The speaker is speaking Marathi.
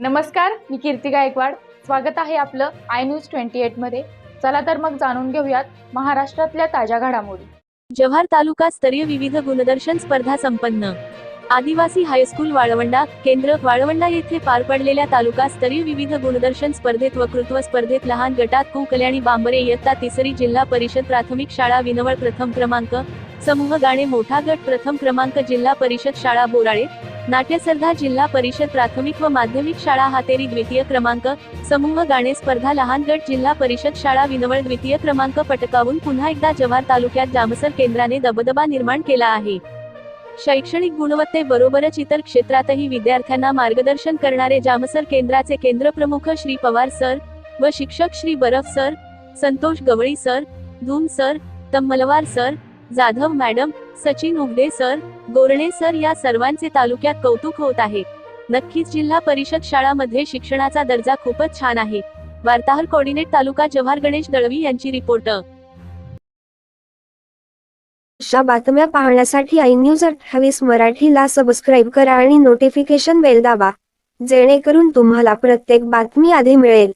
नमस्कार, मी कीर्ती गायकवाड. स्वागत आहे आपलं आय न्यूज 28 मध्ये. चला तर मग जाणून घेऊयात महाराष्ट्रातल्या ताज्या घडामोडी. जव्हार तालुका स्तरीय विविध गुणदर्शन स्पर्धा संपन्न. आदिवासी हायस्कूल वाळवंडा केंद्र वाळवंडा येथे पार पडलेल्या तालुका स्तरीय विविध गुणदर्शन स्पर्धेत वक्तृत्व स्पर्धेत लहान गटात कु कल्याणी बांबरे इयत्ता तिसरी जिल्हा परिषद प्राथमिक शाळा विनवळ प्रथम क्रमांक, समूह गाणे मोठा गट प्रथम क्रमांक, जिल्हा परिषद शाळा बोराळे, नाट्यस्पर्धा जिल्हा परिषद प्राथमिक व माध्यमिक शाळा हातेरी द्वितीय क्रमांक, समूह गाणे स्पर्धा लहान गट जिल्हा परिषद शाळा विनवळ द्वितीय क्रमांक पटकावून पुन्हा एकदा जव्हार तालुक्यात जामसर केंद्राने दबदबा निर्माण केला आहे. शैक्षणिक गुणवत्तेबरोबरच इतर क्षेत्रातही विद्यार्थ्यांना मार्गदर्शन करणारे जामसर केंद्राचे केंद्रप्रमुख श्री पवार सर व शिक्षक Shri Baraf sir, Santosh Gawali sir, Dhoom sir, Tammalwar sir, Jadhav madam, Sachin Ugade sir, Gorane sir या सर्वांचे तालुक्यात कौतुक होत आहे. नक्कीच जिल्हा परिषद शाळांमध्ये शिक्षणाचा दर्जा खूपच छान आहे. वार्ताहर कोऑर्डिनेट तालुका जव्हार गणेश दळवी यांची रिपोर्ट. अशा बातम्या पाहण्यासाठी आय न्यूज 28 मराठीला सबस्क्राईब करा आणि नोटिफिकेशन बेल दाबा, जेणेकरून तुम्हाला प्रत्येक बातमी आधी मिळेल.